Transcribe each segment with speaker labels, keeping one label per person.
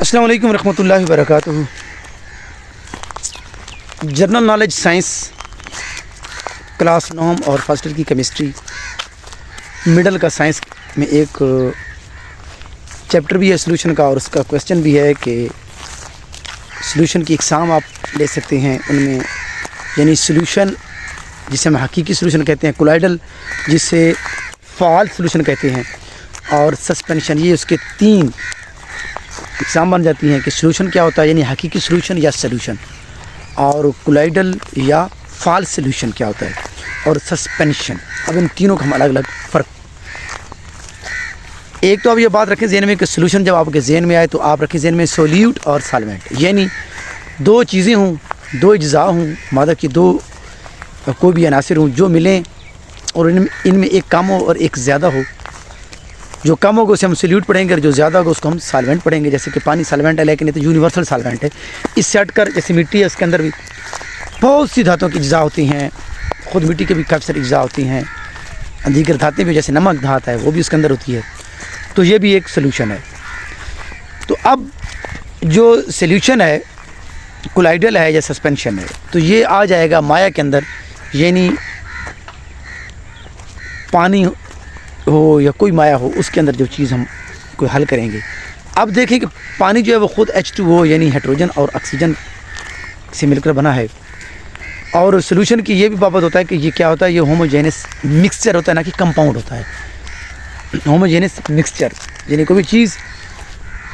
Speaker 1: السلام علیکم ورحمۃ اللہ وبرکاتہ۔ جنرل نالج سائنس کلاس 9 اور فرسٹ ایئر کی کیمسٹری، مڈل کا سائنس میں ایک چیپٹر بھی ہے سلوشن کا، اور اس کا کویسچن بھی ہے کہ سلوشن کی اقسام آپ لے سکتے ہیں۔ ان میں یعنی سلوشن جسے ہم حقیقی سلوشن کہتے ہیں، کولائڈل جسے فعال سلوشن کہتے ہیں، اور سسپینشن، یہ اس کے 3 اقسام بن جاتی ہیں کہ سلوشن کیا ہوتا ہے، یعنی حقیقی سلوشن یا سلوشن، اور کولائڈل یا فعال سلوشن کیا ہوتا ہے، اور سسپینشن۔ اب ان تینوں کا ہم الگ الگ فرق، ایک تو آپ یہ بات رکھیں ذہن میں کہ سلوشن جب آپ کے ذہن میں آئے تو آپ رکھیں ذہن میں سولیوٹ اور سالوینٹ، یعنی 2 چیزیں ہوں، 2 اجزاء ہوں، مادہ کی 2 کوئی بھی عناصر ہوں جو ملیں، اور ان میں ایک کم ہو اور ایک زیادہ ہو۔ جو کم ہوگا اسے ہم سلیوٹ پڑھیں گے، اور جو زیادہ ہوگا اس کو ہم سالوینٹ پڑھیں گے۔ جیسے کہ پانی سالوینٹ ہے، لیکن یہ تو یونیورسل سالوینٹ ہے۔ اس سے ہٹ کر جیسے مٹی ہے، اس کے اندر بھی بہت سی دھاتوں کی اجزاء ہوتی ہیں، خود مٹی کے بھی کافی ساری اجزاء ہوتی ہیں، دیگر دھاتیں بھی، جیسے نمک دھات ہے وہ بھی اس کے اندر ہوتی ہے، تو یہ بھی ایک سلوشن ہے۔ تو اب جو سلیوشن ہے، کولائڈل ہے یا سسپینشن ہے، تو یہ آ جائے گا مائع کے اندر، یعنی پانی ہو یا کوئی مائع ہو، اس کے اندر جو چیز ہم کوئی حل کریں گے۔ اب دیکھیں کہ پانی جو ہے وہ خود H2O یعنی ہائیڈروجن اور آکسیجن سے مل کر بنا ہے، اور سلوشن کی یہ بھی بابت ہوتا ہے کہ یہ کیا ہوتا ہے، یہ ہوموجینس مکسچر ہوتا ہے، نہ کہ کمپاؤنڈ ہوتا ہے۔ ہوموجینس مکسچر یعنی کوئی بھی چیز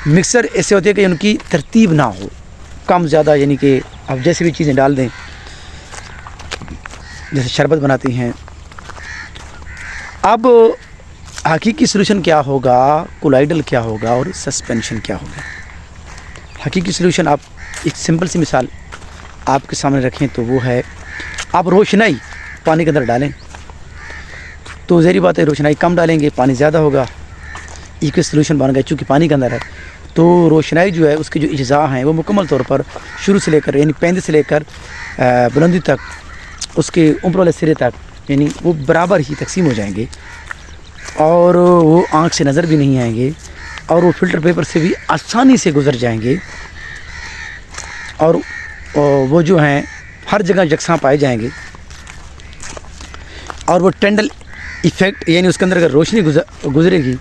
Speaker 1: مکسچر ایسے ہوتی ہے کہ ان کی ترتیب نہ ہو، کم زیادہ، یعنی کہ آپ جیسے بھی چیزیں ڈال دیں، جیسے شربت بناتی ہیں۔ اب حقیقی سلوشن کیا ہوگا، کولائڈل کیا ہوگا، اور سسپینشن کیا ہوگا۔ حقیقی سلوشن آپ ایک سمپل سی مثال آپ کے سامنے رکھیں تو وہ ہے، آپ روشنائی پانی کے اندر ڈالیں تو ظاہری بات ہے روشنائی کم ڈالیں گے، پانی زیادہ ہوگا، ایک سلوشن بن گیا چونکہ پانی کے اندر ہے۔ تو روشنائی جو ہے اس کے جو اجزاء ہیں وہ مکمل طور پر شروع سے لے کر، یعنی پیندے سے لے کر بلندی تک، اس کے اوپر والے سرے تک، یعنی وہ برابر ہی تقسیم ہو جائیں گے، اور وہ آنکھ سے نظر بھی نہیں آئیں گے، اور وہ فلٹر پیپر سے بھی آسانی سے گزر جائیں گے، اور وہ جو ہیں ہر جگہ یکساں پائے جائیں گے۔ اور وہ ٹینڈل ایفیکٹ، یعنی اس کے اندر اگر روشنی گزرے گی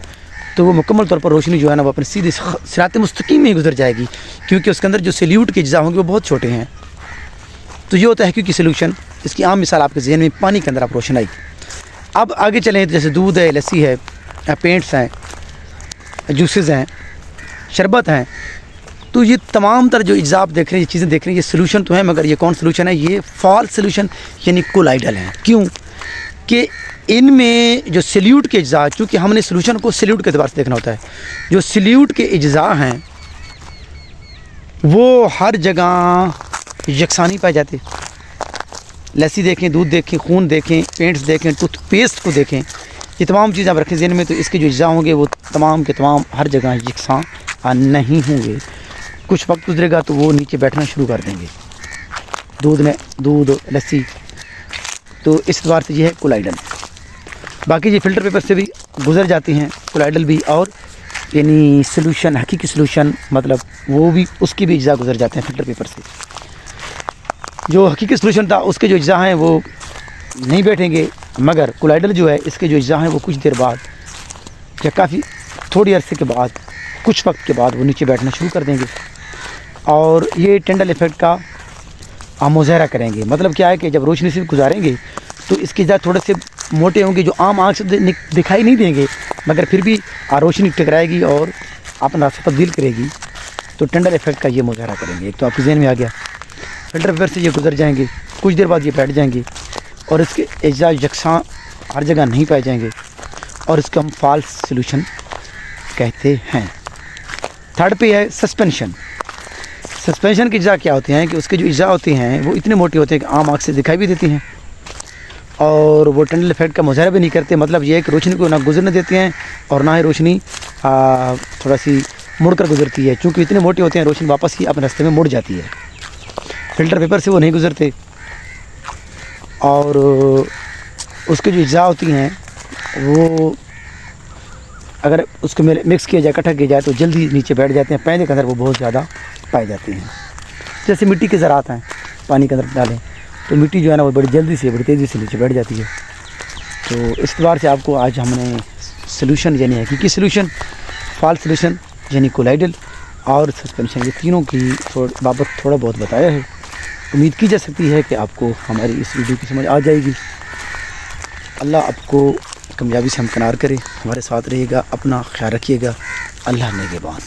Speaker 1: تو وہ مکمل طور پر روشنی جو ہے نا وہ اپنے سیدھے صراط مستقیم میں گزر جائے گی، کیونکہ اس کے اندر جو سلیوٹ کے اجزاء ہوں گے وہ بہت چھوٹے ہیں۔ تو یہ ہوتا ہے حقیقی سلوشن۔ اس کی عام مثال آپ کے ذہن میں پانی کے اندر آپ روشنائی۔ اب آگے چلیں، جیسے دودھ ہے، لسی ہے، پینٹس ہیں، جوسز ہیں، شربت ہیں، تو یہ تمام تر جو اجزاء آپ دیکھ رہے ہیں، یہ چیزیں دیکھ رہے ہیں، یہ سلوشن تو ہیں، مگر یہ کون سلوشن ہے؟ یہ فعال سلوشن یعنی کولائڈل ہیں۔ کیوں کہ ان میں جو سلیوٹ کے اجزاء، چونکہ ہم نے سلوشن کو سلیوٹ کے اعتبار سے دیکھنا ہوتا ہے، جو سلیوٹ کے اجزاء ہیں وہ ہر جگہ یکساں نہیں پائے جاتے۔ لسی دیکھیں، دودھ دیکھیں، خون دیکھیں، پینٹس دیکھیں، ٹوتھ پیسٹ کو دیکھیں، یہ تمام چیزیں آپ رکھیں ذہن میں، تو اس کے جو اجزاء ہوں گے وہ تمام کے تمام ہر جگہ یکساں نہیں ہوں گے۔ کچھ وقت گزرے گا تو وہ نیچے بیٹھنا شروع کر دیں گے، دودھ، لسی۔ تو اس اعتبار سے یہ ہے کولائڈل۔ باقی یہ فلٹر پیپر سے بھی گزر جاتی ہیں کولائڈل بھی، اور یعنی سلوشن، حقیقی سلوشن مطلب وہ بھی، اس کی بھی اجزاء گزر جاتے ہیں فلٹر پیپر سے۔ جو حقیقی سلوشن تھا اس کے جو اجزاء ہیں وہ نہیں بیٹھیں گے، مگر کولائڈل جو ہے اس کے جو اجزاء ہیں وہ کچھ دیر بعد یا کافی تھوڑی عرصے کے بعد، کچھ وقت کے بعد وہ نیچے بیٹھنا شروع کر دیں گے، اور یہ ٹینڈل ایفیکٹ کا ہم مظاہرہ کریں گے۔ مطلب کیا ہے کہ جب روشنی سے گزاریں گے تو اس کے اجزاء تھوڑے سے موٹے ہوں گے، جو عام آنکھ سے دکھائی نہیں دیں گے، مگر پھر بھی روشنی ٹکرائے گی اور اپنا راستہ تبدیل کرے گی، تو ٹینڈل ایفیکٹ کا یہ مظاہرہ کریں گے۔ ایک تو آپ کے ذہن میں آ گیا، فلٹر پیپر سے یہ گزر جائیں گے، کچھ دیر بعد یہ بیٹھ جائیں گے، اور اس کے اجزاء یکساں ہر جگہ نہیں پائے جائیں گے، اور اس کو ہم فالس سلوشن کہتے ہیں۔ تھرڈ پہ ہے سسپینشن۔ سسپینشن کے اجزاء کیا ہوتے ہیں کہ اس کے جو اجزاء ہوتے ہیں وہ اتنے موٹے ہوتے ہیں کہ عام آنکھ سے دکھائی بھی دیتی ہیں، اور وہ ٹینڈل ایفیکٹ کا مظاہرہ بھی نہیں کرتے۔ مطلب یہ ہے کہ روشنی کو نہ گزرنے دیتے ہیں، اور نہ ہی روشنی تھوڑا سی مڑ کر گزرتی ہے، چونکہ اتنے موٹے ہوتے ہیں روشنی واپس ہی اپنے راستے میں مڑ جاتی ہے۔ فلٹر پیپر سے وہ نہیں گزرتے، اور اس کے جو اجزاء ہوتی ہیں وہ اگر اس کو مکس کیا جائے اکٹھا کیا جائے تو جلدی نیچے بیٹھ جاتے ہیں، پہلے کے اندر وہ بہت زیادہ پائے جاتے ہیں. جیسے مٹی کے زراعت ہیں، پانی کے اندر ڈالیں تو مٹی جو ہے نا وہ بڑی جلدی سے بڑی تیزی سے نیچے بیٹھ جاتی ہے. تو اس اعتبار سے آپ کو آج ہم نے سلوشن یعنی حقیقی سلوشن، فالس سلوشن یعنی کولائڈل اور سسپینشن، یہ تینوں کی بابت تھوڑا بہت بتایا ہے. امید کی جا سکتی ہے کہ آپ کو ہماری اس ویڈیو کی سمجھ آ جائے گی. اللہ آپ کو کامیابی سے ہمکنار کرے، ہمارے ساتھ رہے گا، اپنا خیال رکھیے گا. اللہ نگہبان.